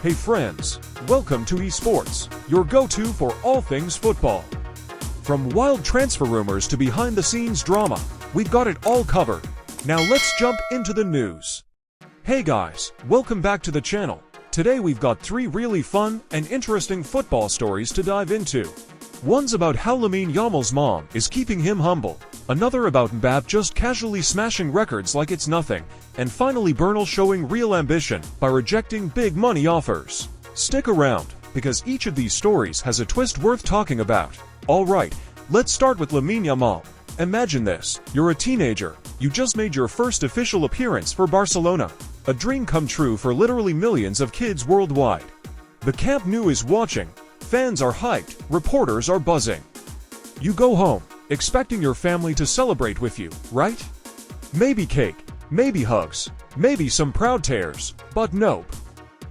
Hey friends, welcome to eSports, your go-to for all things football. From wild transfer rumors to behind-the-scenes drama, we've got it all covered. Now let's jump into the news. Hey guys, welcome back to the channel. Today we've got 3 really fun and interesting football stories to dive into. One's about how Lamine Yamal's mom is keeping him humble, another about Mbappé just casually smashing records like it's nothing, and finally Bernal showing real ambition by rejecting big money offers. Stick around, because each of these stories has a twist worth talking about. Alright, let's start with Lamine Yamal. Imagine this, you're a teenager, you just made your first official appearance for Barcelona. A dream come true for literally millions of kids worldwide. The Camp Nou is watching, fans are hyped, reporters are buzzing. You go home, expecting your family to celebrate with you, right? Maybe cake, maybe hugs, maybe some proud tears, but nope.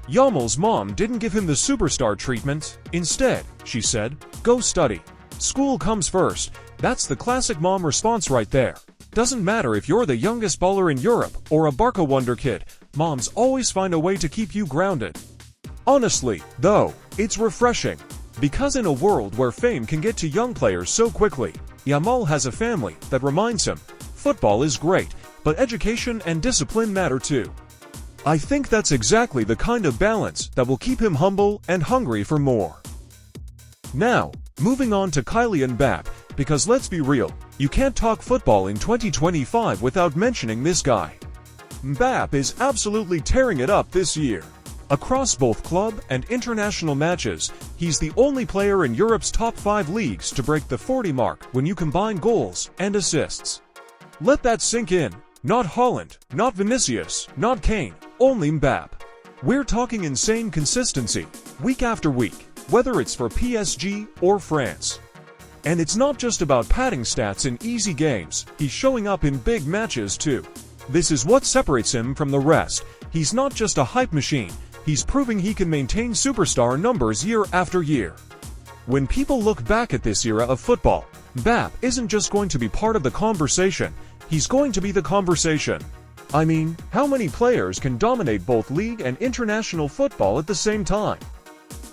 Yamal's mom didn't give him the superstar treatment. Instead, she said, go study. School comes first. That's the classic mom response right there. Doesn't matter if you're the youngest baller in Europe or a Barça wonder kid, moms always find a way to keep you grounded. Honestly, though, it's refreshing. Because in a world where fame can get to young players so quickly, Yamal has a family that reminds him, football is great, but education and discipline matter too. I think that's exactly the kind of balance that will keep him humble and hungry for more. Now, moving on to Kylian Mbappé, because let's be real, you can't talk football in 2025 without mentioning this guy. Mbappé is absolutely tearing it up this year. Across both club and international matches, he's the only player in Europe's top 5 leagues to break the 40 mark when you combine goals and assists. Let that sink in. Not Haaland, not Vinicius, not Kane, only Mbappé. We're talking insane consistency, week after week, whether it's for PSG or France. And it's not just about padding stats in easy games, he's showing up in big matches too. This is what separates him from the rest. He's not just a hype machine, he's proving he can maintain superstar numbers year after year. When people look back at this era of football, Mbappé isn't just going to be part of the conversation, he's going to be the conversation. I mean, how many players can dominate both league and international football at the same time?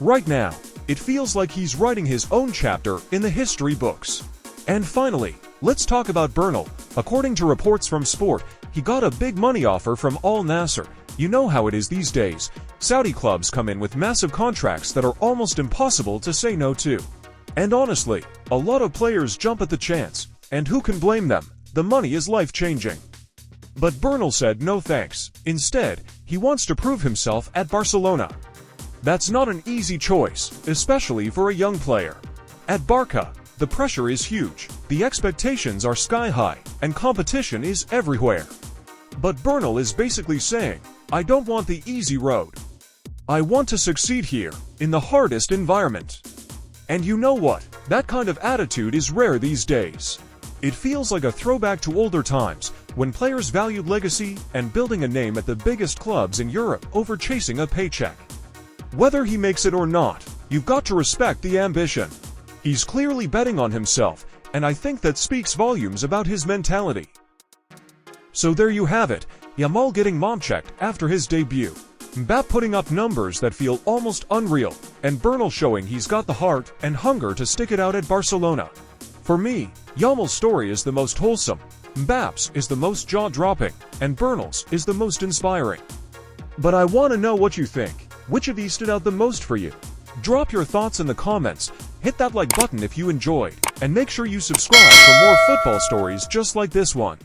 Right now, it feels like he's writing his own chapter in the history books. And finally, let's talk about Bernal. According to reports from Sport, he got a big money offer from Nassr. You know how it is these days. Saudi clubs come in with massive contracts that are almost impossible to say no to. And honestly, a lot of players jump at the chance, and who can blame them? The money is life-changing. But Bernal said no thanks. Instead, he wants to prove himself at Barcelona. That's not an easy choice, especially for a young player. At Barça, the pressure is huge, the expectations are sky-high, and competition is everywhere. But Bernal is basically saying, I don't want the easy road. I want to succeed here, in the hardest environment. And you know what? That kind of attitude is rare these days. It feels like a throwback to older times, when players valued legacy and building a name at the biggest clubs in Europe over chasing a paycheck. Whether he makes it or not, you've got to respect the ambition. He's clearly betting on himself, and I think that speaks volumes about his mentality. So there you have it, Yamal getting mom-checked after his debut. Mbappé putting up numbers that feel almost unreal, and Bernal showing he's got the heart and hunger to stick it out at Barcelona. For me, Yamal's story is the most wholesome, Mbappe's is the most jaw-dropping, and Bernal's is the most inspiring. But I want to know what you think. Which of these stood out the most for you? Drop your thoughts in the comments, hit that like button if you enjoyed, and make sure you subscribe for more football stories just like this one.